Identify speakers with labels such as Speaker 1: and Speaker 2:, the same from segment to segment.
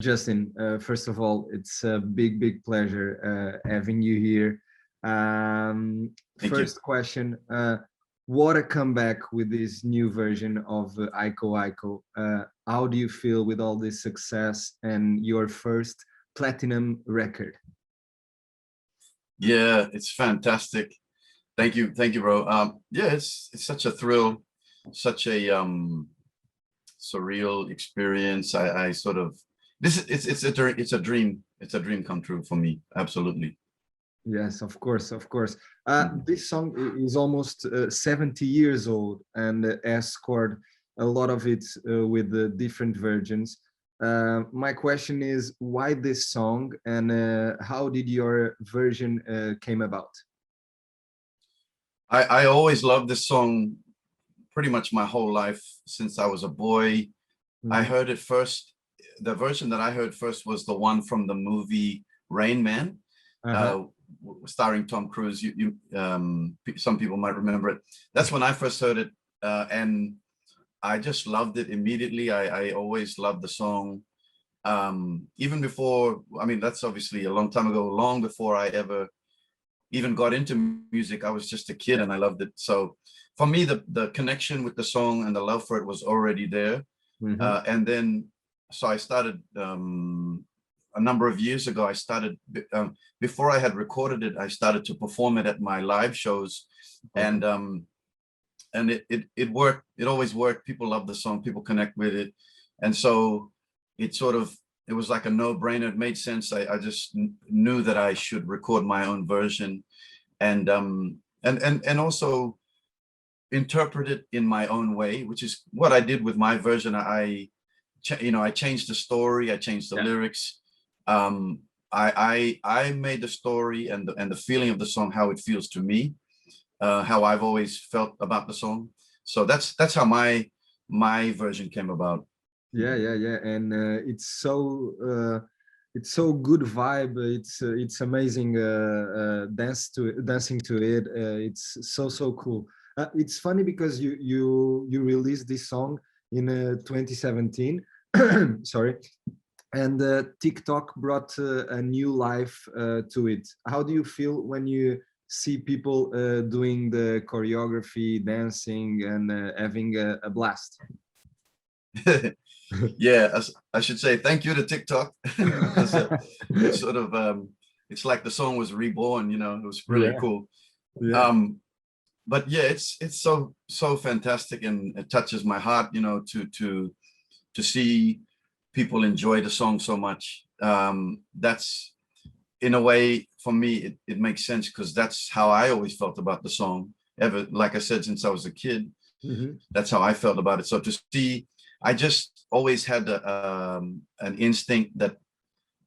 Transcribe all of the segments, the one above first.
Speaker 1: Justin, first of all, it's a big pleasure having you here.
Speaker 2: Thank you.
Speaker 1: First question, what a comeback with this new version of Aiko Aiko. How do you feel with all this success and your first platinum record?
Speaker 2: Yeah, it's fantastic. Thank you, bro. Yeah, it's such a thrill, such a surreal experience. I sort of it's a dream. It's a dream come true for me. Absolutely.
Speaker 1: Yes, of course, of course.
Speaker 2: Mhm.
Speaker 1: This song is almost 70 years old and has scored a lot of it with the different versions. My question is, why this song and how did your version came about?
Speaker 2: I always loved this song pretty much my whole life since I was a boy. I
Speaker 1: Mhm.
Speaker 2: heard it first. The version that I heard first was the one from the movie Rain Man,
Speaker 1: Uh-huh.
Speaker 2: uh, starring Tom Cruise. Some people might remember it. That's when I first heard it, and I just loved it immediately. I always loved the song. Even before, I mean, that's obviously a long time ago, long before I ever even got into music. I was just a kid
Speaker 1: Yeah.
Speaker 2: and I loved it. So for me, the connection with the song and the love for it was already there.
Speaker 1: Hmm.
Speaker 2: And then, so I started a number of years ago. I started before I had recorded it. I started to perform it at my live shows,
Speaker 1: Okay.
Speaker 2: and it worked. It always worked. People love the song. People connect with it, and so it sort of it was like a no-brainer. It made sense. I just knew that I should record my own version, and and also interpret it in my own way, which is what I did with my version. I changed the story. I changed the
Speaker 1: Yeah.
Speaker 2: lyrics. Um, I made the story and the feeling of the song how it feels to me, how I've always felt about the song. So that's how my version came about.
Speaker 1: Yeah, yeah, yeah, and it's so good vibe. It's amazing dancing to it. It's so cool. It's funny because you released this song in 2017. Sorry, and TikTok brought a new life to it. How do you feel when you see people doing the choreography, dancing, and having a blast?
Speaker 2: Yeah, I should say thank you to TikTok because it's sort of it's like the song was reborn. It was really
Speaker 1: Yeah,
Speaker 2: cool.
Speaker 1: yeah.
Speaker 2: Um, but yeah, it's so fantastic and it touches my heart. To see people enjoy the song so much. That's in a way for me it makes sense because that's how I always felt about the song. Ever like I said, since I was a kid,
Speaker 1: Mhm.
Speaker 2: that's how I felt about it. So to see, I just always had an instinct that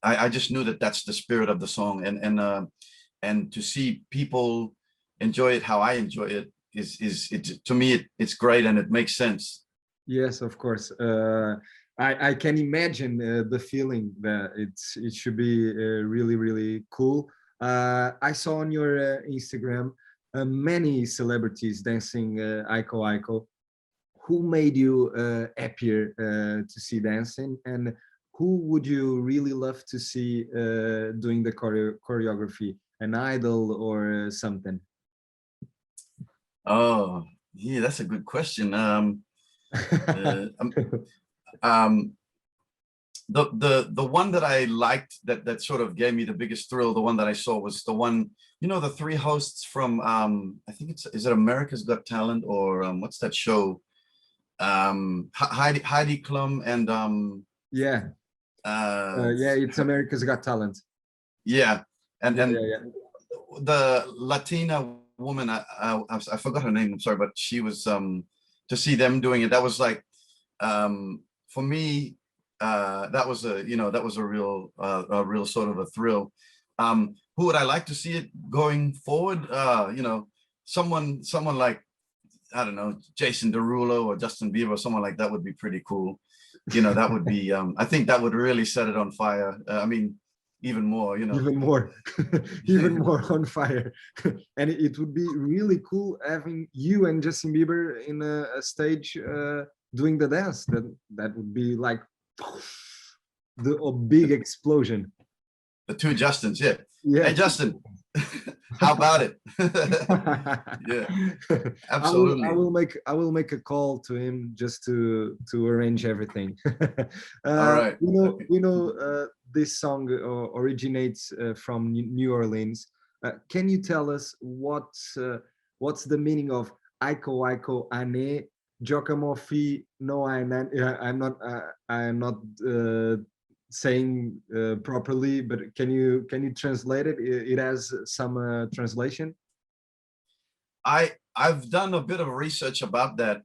Speaker 2: I just knew that that's the spirit of the song, and to see people enjoy it how I enjoy it is it to me it's great and it makes sense.
Speaker 1: Yes, of course. I can imagine the feeling that it should be really cool. I saw on your Instagram many celebrities dancing Aiko Aiko. Who made you happier to see dancing, and who would you really love to see doing the choreography? An idol or something?
Speaker 2: Oh, yeah, that's a good question. Uh, um, um, the one that I liked that sort of gave me the biggest thrill, the one that I saw was the one, the three hosts from I think is it America's Got Talent or what's that show? Heidi Klum and
Speaker 1: Yeah,
Speaker 2: uh
Speaker 1: yeah, it's America's Got Talent.
Speaker 2: yeah, and
Speaker 1: Yeah,
Speaker 2: and
Speaker 1: yeah, yeah.
Speaker 2: the Latina woman, I forgot her name, I'm sorry, but she was to see them doing it, that was like for me, that was a real sort of a thrill. Who would I like to see it going forward? Someone like, I don't know, Jason Derulo or Justin Bieber or someone like that would be pretty cool. That would be, I think that would really set it on fire. I mean, even more.
Speaker 1: Even more, even more on fire. And it would be really cool having you and Justin Bieber in a stage doing the dance. That would be like the a big explosion.
Speaker 2: The two Justins, yeah.
Speaker 1: Yeah.
Speaker 2: Hey, Justin, how about it? Yeah,
Speaker 1: I
Speaker 2: absolutely.
Speaker 1: will make a call to him just to arrange everything.
Speaker 2: All right.
Speaker 1: We know this song originates from New Orleans. Can you tell us what's the meaning of Aiko Aiko Ane Jokamofi no Ainan? I'm not saying properly, but can you translate it? It has some translation.
Speaker 2: I've done a bit of research about that,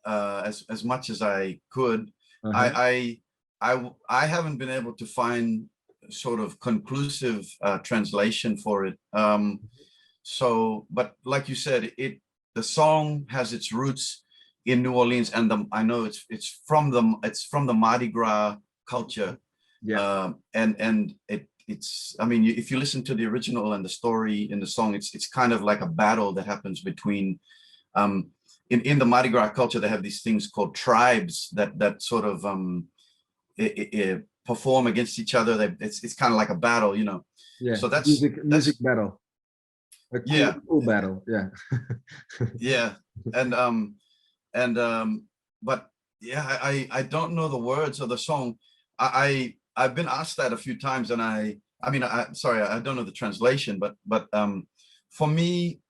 Speaker 2: as much as I could.
Speaker 1: Uh-huh.
Speaker 2: I haven't been able to find sort of conclusive translation for it. So, but like you said, the song has its roots in New Orleans, and I know it's from the Mardi Gras culture.
Speaker 1: Yeah.
Speaker 2: And it's, I mean, if you listen to the original and the story in the song, it's kind of like a battle that happens between, in the Mardi Gras culture, they have these things called tribes that sort of perform against each other. It's kind of like a battle, you know.
Speaker 1: Yeah.
Speaker 2: So
Speaker 1: Music battle. A
Speaker 2: yeah,
Speaker 1: cool battle. Yeah.
Speaker 2: yeah, and but yeah, I don't know the words of the song. I've been asked that a few times, and I mean, sorry, I don't know the translation, but for me,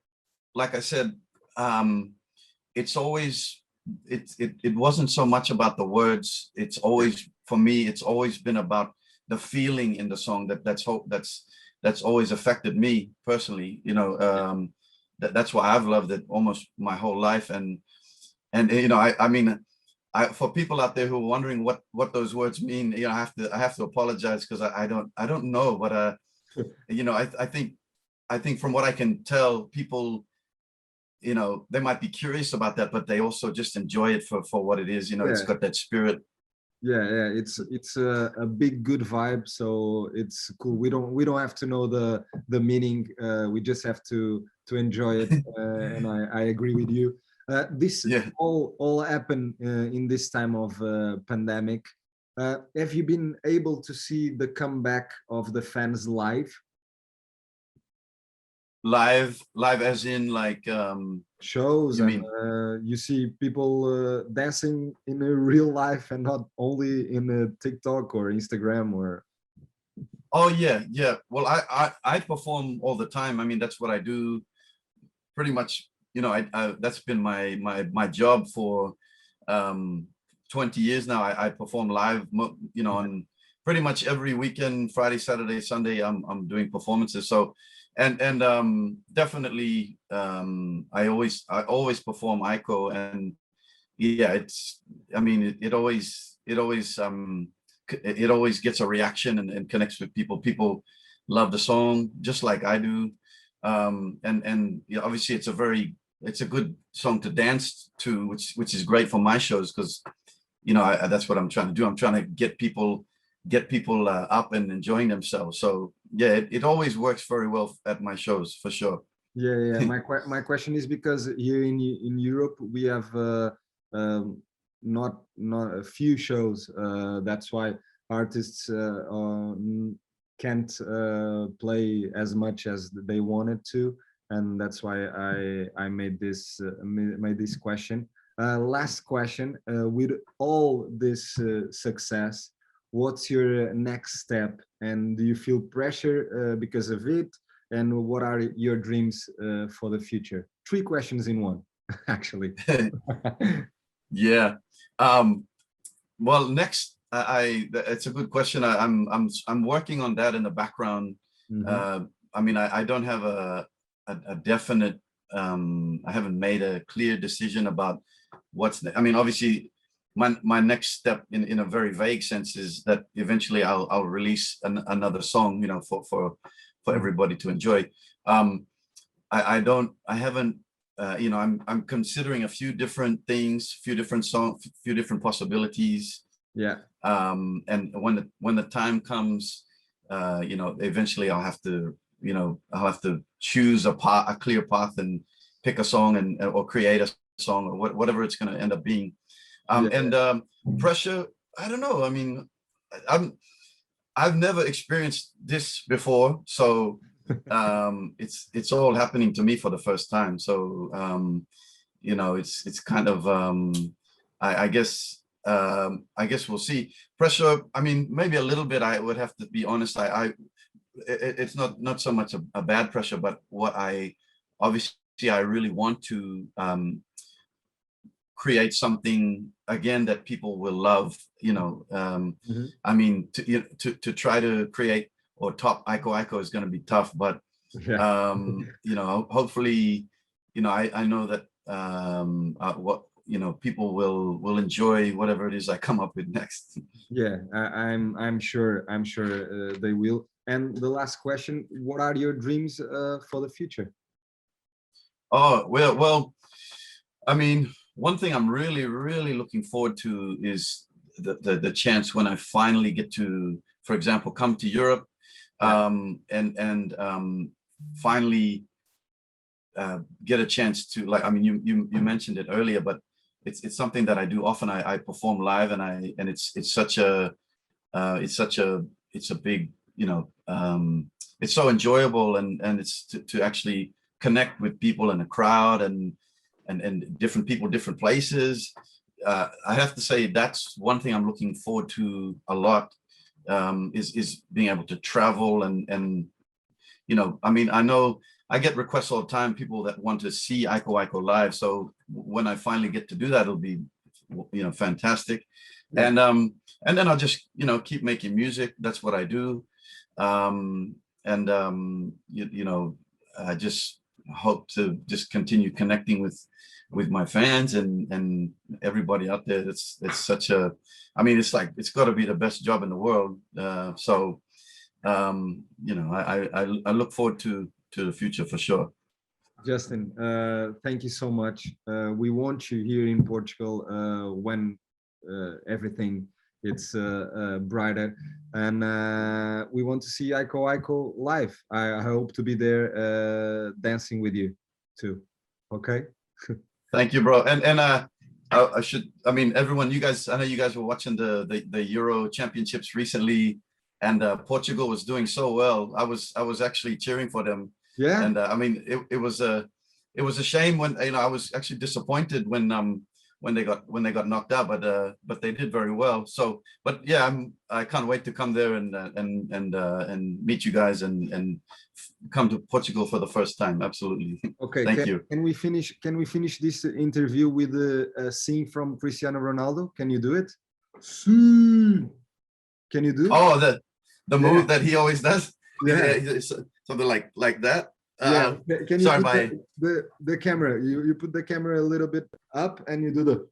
Speaker 2: like I said, it's always it wasn't so much about the words. It's always, for me, it's always been about the feeling in the song that's always affected me personally. You know, that's why I've loved it almost my whole life. And you know, I mean, for people out there who are wondering what those words mean, you know, I have to apologize, because I don't know, but you know, I think from what I can tell, people, you know, they might be curious about that, but they also just enjoy it for what it is. You know, it's
Speaker 1: Yeah.
Speaker 2: got that spirit.
Speaker 1: Yeah. It's a big good vibe, so it's cool. We don't have to know the meaning. We just have to enjoy it. And I agree with you. This
Speaker 2: Yeah.
Speaker 1: all happened in this time of pandemic. Have you been able to see the comeback of the fans live?
Speaker 2: Live as in like,
Speaker 1: Shows,
Speaker 2: you
Speaker 1: and
Speaker 2: mean?
Speaker 1: you see people dancing in a real life and not only in a TikTok or Instagram or.
Speaker 2: Oh yeah, yeah. Well, I perform all the time. I mean, that's what I do pretty much. You know, I that's been my job for um 20 years now. I perform live, you know, on pretty much every weekend, Friday, Saturday, Sunday. I'm doing performances. So, and definitely, I always perform Aiko, and yeah, it's, I mean, it always gets a reaction, and connects with people. People love the song just like I do. And yeah, obviously it's a good song to dance to, which is great for my shows, because, you know, that's what I'm trying to do. I'm trying to get people up and enjoying themselves. So yeah, it always works very well at my shows, for sure.
Speaker 1: Yeah. My question is because here in Europe we have um, not a few shows. That's why artists can't play as much as they wanted to, and that's why I made this question. Last question. With all this success, what's your next step, and do you feel pressure because of it? And what are your dreams for the future? Three questions in one, actually.
Speaker 2: Yeah. Um, well, next, it's a good question. I'm working on that in the background.
Speaker 1: Mhm.
Speaker 2: Uh, I mean, I don't have a definite, I haven't made a clear decision about what's I mean, obviously, my next step in a very vague sense is that eventually I'll release another song, you know, for
Speaker 1: Mhm.
Speaker 2: everybody to enjoy. I haven't, you know, I'm considering a few different things, few different songs, few different possibilities.
Speaker 1: Yeah.
Speaker 2: And when the time comes, you know, eventually I'll have to, you know, I'll have to choose a clear path, and pick a song, and or create a song, or whatever it's going to end up being.
Speaker 1: Yeah.
Speaker 2: And pressure, I don't know. I mean, I've never experienced this before, so it's all happening to me for the first time. So you know, it's kind of I guess we'll see. Pressure, I mean, maybe a little bit. I would have to be honest. It's not so much a bad pressure, but what I obviously I really want to create something again that people will love, you know. I mean, to try to create or top Iko is going to be tough, but
Speaker 1: Yeah.
Speaker 2: you know, hopefully, you know, I know that what, you know, people will enjoy whatever it is I come up with next.
Speaker 1: Yeah, I'm sure they will. And the last question, what are your dreams for the future?
Speaker 2: Oh, well, I mean, one thing I'm really looking forward to is the chance when I finally get to, for example, come to Europe, and finally get a chance to, like, I mean, you mentioned it earlier, but it's something that I do often. I perform live, and it's such a it's a big, you know, it's so enjoyable, and it's to actually connect with people in a crowd, and different people, different places. I have to say that's one thing I'm looking forward to a lot, is being able to travel, and you know, I mean, I know I get requests all the time, people that want to see Iko live. So when I finally get to do that, it'll be, you know, fantastic.
Speaker 1: Yeah.
Speaker 2: And then I'll just, you know, keep making music. That's what I do. You know, I just hope to just continue connecting with my fans and everybody out there. It's such a, I mean, it's like, it's got to be the best job in the world. You know, I look forward to the future for sure.
Speaker 1: Justin, thank you so much. We want you here in Portugal when everything it's brighter, and we want to see Iko live. I hope to be there dancing with you too. Okay.
Speaker 2: Thank you, bro. And I should, I mean, everyone, you guys, I know you guys were watching the Euro Championships recently, and Portugal was doing so well. I was actually cheering for them.
Speaker 1: Yeah.
Speaker 2: And I mean, it was a shame when, you know, I was actually disappointed when they got knocked out, but they did very well. So, but yeah, I can't wait to come there and meet you guys and come to Portugal for the first time. Absolutely.
Speaker 1: Okay.
Speaker 2: Thank you.
Speaker 1: Can we finish this interview with a scene from Cristiano Ronaldo? Can you do it? Can you do?
Speaker 2: Oh, the move that he always does.
Speaker 1: Yeah.
Speaker 2: Something like that.
Speaker 1: Yeah. Can you
Speaker 2: sorry,
Speaker 1: put the camera? You put the camera a little bit up and you do the.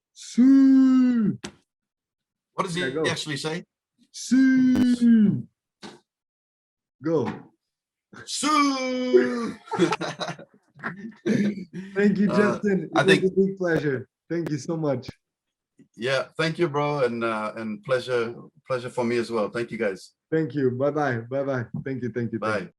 Speaker 2: What does he actually say?
Speaker 1: Go. Thank you, Justin. It was a big pleasure. Thank you so much.
Speaker 2: Yeah, thank you, bro, and pleasure for me as well. Thank you, guys.
Speaker 1: Thank you. Bye bye. Bye bye. Thank you.
Speaker 2: Bye.